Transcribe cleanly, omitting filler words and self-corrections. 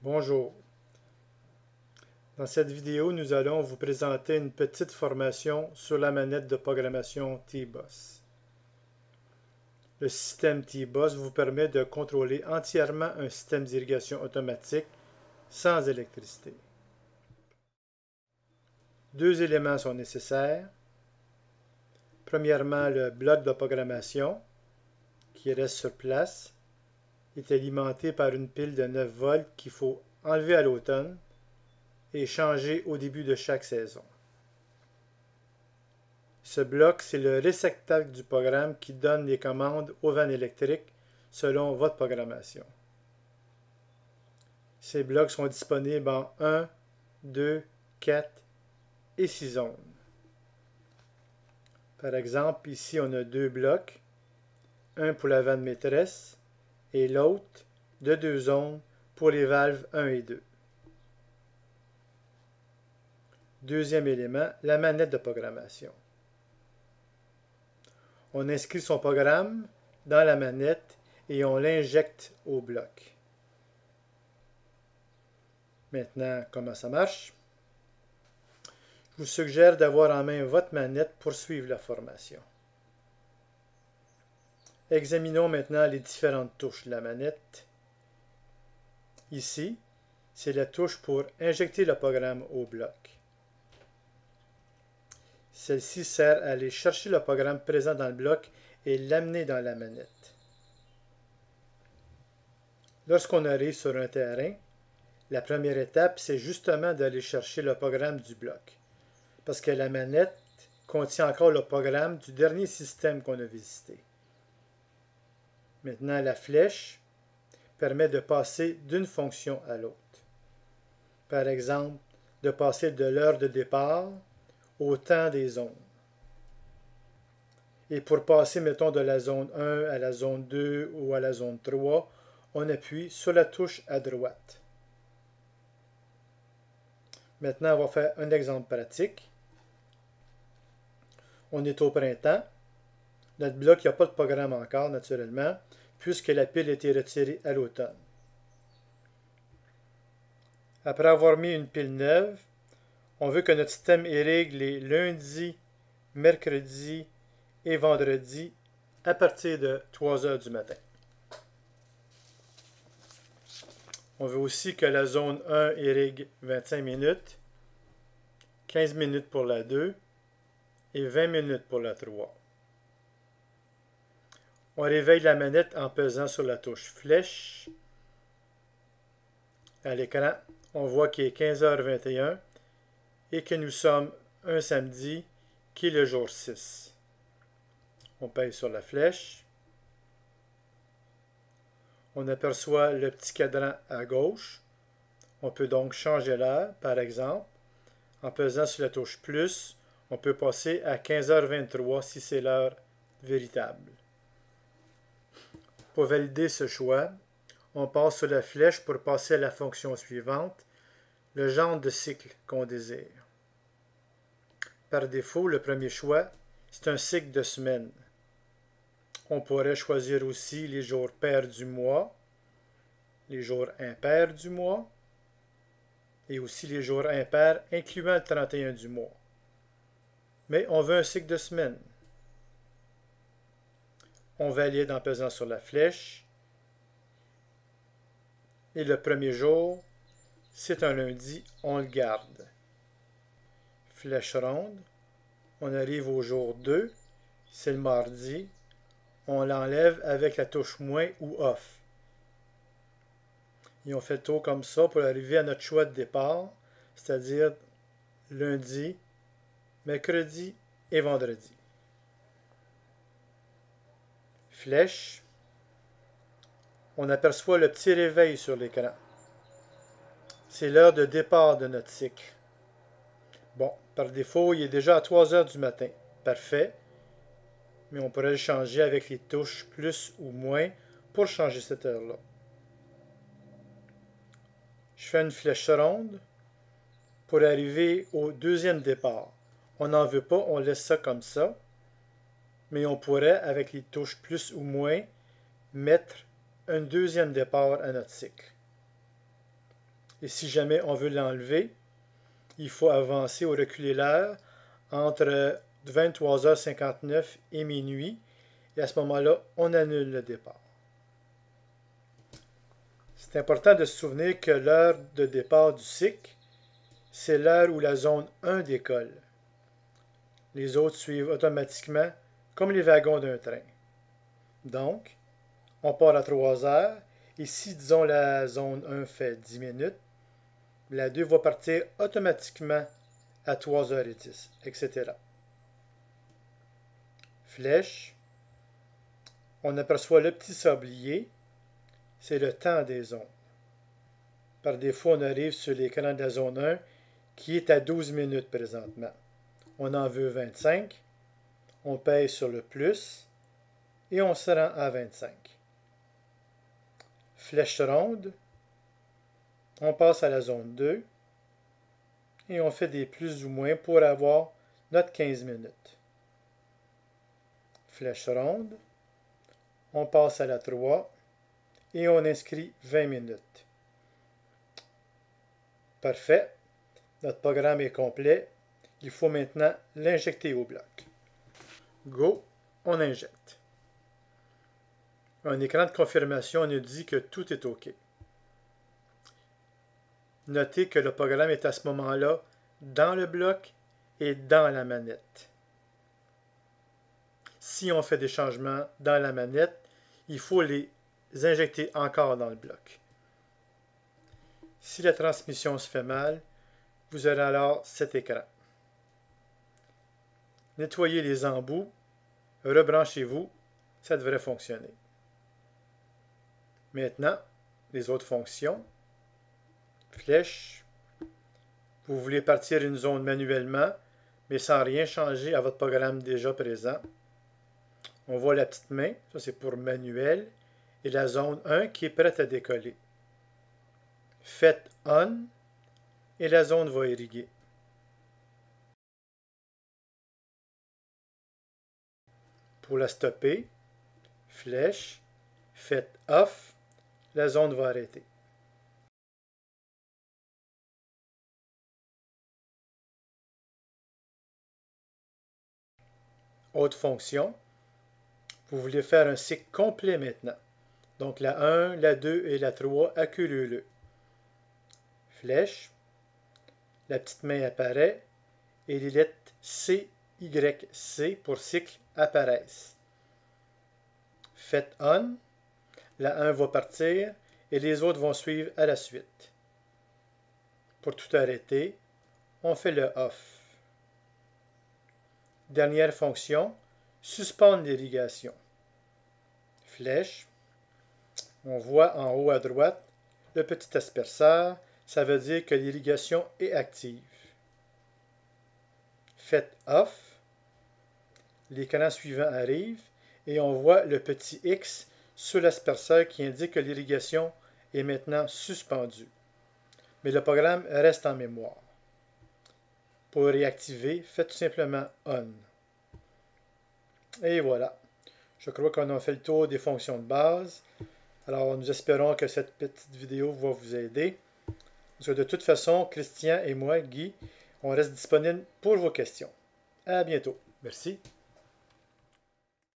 Bonjour. Dans cette vidéo, nous allons vous présenter une petite formation sur la manette de programmation T-Bus. Le système T-Bus vous permet de contrôler entièrement un système d'irrigation automatique sans électricité. Deux éléments sont nécessaires. Premièrement, le bloc de programmation qui reste sur place est alimenté par une pile de 9 volts qu'il faut enlever à l'automne et changer au début de chaque saison. Ce bloc, c'est le réceptacle du programme qui donne les commandes aux vannes électriques selon votre programmation. Ces blocs sont disponibles en 1, 2, 4 et 6 zones. Par exemple, ici on a deux blocs, un pour la vanne maîtresse et l'autre de 2 zones pour les valves 1 et 2. Deuxième élément, la manette de programmation. On inscrit son programme dans la manette et on l'injecte au bloc. Maintenant, comment ça marche? Je vous suggère d'avoir en main votre manette pour suivre la formation. Examinons maintenant les différentes touches de la manette. Ici, c'est la touche pour injecter le programme au bloc. Celle-ci sert à aller chercher le programme présent dans le bloc et l'amener dans la manette. Lorsqu'on arrive sur un terrain, la première étape, c'est justement d'aller chercher le programme du bloc, parce que la manette contient encore le programme du dernier système qu'on a visité. Maintenant, la flèche permet de passer d'une fonction à l'autre. Par exemple, de passer de l'heure de départ au temps des zones. Et pour passer, mettons, de la zone 1 à la zone 2 ou à la zone 3, on appuie sur la touche à droite. Maintenant, on va faire un exemple pratique. On est au printemps. Notre bloc, il n'y a pas de programme encore, naturellement, puisque la pile a été retirée à l'automne. Après avoir mis une pile neuve, on veut que notre système irrigue les lundis, mercredis et vendredis à partir de 3 heures du matin. On veut aussi que la zone 1 irrigue 25 minutes, 15 minutes pour la 2 et 20 minutes pour la 3. On réveille la manette en pesant sur la touche flèche. À l'écran, on voit qu'il est 15h21 et que nous sommes un samedi qui est le jour 6. On pèse sur la flèche. On aperçoit le petit cadran à gauche. On peut donc changer l'heure, par exemple. En pesant sur la touche plus, on peut passer à 15h23 si c'est l'heure véritable. Pour valider ce choix, on passe sur la flèche pour passer à la fonction suivante, le genre de cycle qu'on désire. Par défaut, le premier choix, c'est un cycle de semaine. On pourrait choisir aussi les jours pairs du mois, les jours impairs du mois, et aussi les jours impairs incluant le 31 du mois. Mais on veut un cycle de semaine. On valide en pesant sur la flèche. Et le premier jour, c'est un lundi, on le garde. Flèche ronde. On arrive au jour 2, c'est le mardi. On l'enlève avec la touche moins ou off. Et on fait le tour comme ça pour arriver à notre choix de départ, c'est-à-dire lundi, mercredi et vendredi. Flèche. On aperçoit le petit réveil sur l'écran. C'est l'heure de départ de notre cycle. Bon, par défaut, il est déjà à 3 heures du matin. Parfait. Mais on pourrait le changer avec les touches plus ou moins pour changer cette heure-là. Je fais une flèche ronde pour arriver au deuxième départ. On n'en veut pas, on laisse ça comme ça. Mais on pourrait, avec les touches plus ou moins, mettre un deuxième départ à notre cycle. Et si jamais on veut l'enlever, il faut avancer ou reculer l'heure entre 23h59 et minuit. Et à ce moment-là, on annule le départ. C'est important de se souvenir que l'heure de départ du cycle, c'est l'heure où la zone 1 décolle. Les autres suivent automatiquement comme les wagons d'un train. Donc, on part à 3 heures, et si, disons, la zone 1 fait 10 minutes, la 2 va partir automatiquement à 3h10, etc. Flèche. On aperçoit le petit sablier, c'est le temps des zones. Par défaut, on arrive sur l'écran de la zone 1 qui est à 12 minutes présentement. On en veut 25, on pèse sur le plus et on se rend à 25. Flèche ronde, on passe à la zone 2 et on fait des plus ou moins pour avoir notre 15 minutes. Flèche ronde, on passe à la 3 et on inscrit 20 minutes. Parfait, notre programme est complet. Il faut maintenant l'injecter au bloc. Go, on injecte. Un écran de confirmation nous dit que tout est OK. Notez que le programme est à ce moment-là dans le bloc et dans la manette. Si on fait des changements dans la manette, il faut les injecter encore dans le bloc. Si la transmission se fait mal, vous aurez alors cet écran. Nettoyez les embouts, rebranchez-vous, ça devrait fonctionner. Maintenant, les autres fonctions. Flèche. Vous voulez partir une zone manuellement, mais sans rien changer à votre programme déjà présent. On voit la petite main, ça c'est pour manuel, et la zone 1 qui est prête à décoller. Faites On et la zone va irriguer. Pour la stopper, flèche, faites Off, la zone va arrêter. Autre fonction, vous voulez faire un cycle complet maintenant. Donc la 1, la 2 et la 3 accumulez-le. Flèche, la petite main apparaît et les lettres C, Y, C pour cycle apparaissent. Faites On, la 1 va partir et les autres vont suivre à la suite. Pour tout arrêter, on fait le Off. Dernière fonction, suspendre l'irrigation. Flèche, on voit en haut à droite le petit asperceur, ça veut dire que l'irrigation est active. Faites Off, l'écran suivant arrive et on voit le petit X sur l'asperceur qui indique que l'irrigation est maintenant suspendue. Mais le programme reste en mémoire. Pour réactiver, faites tout simplement On. Et voilà. Je crois qu'on a fait le tour des fonctions de base. Alors, nous espérons que cette petite vidéo va vous aider. Parce que de toute façon, Christian et moi, Guy, on reste disponibles pour vos questions. À bientôt. Merci.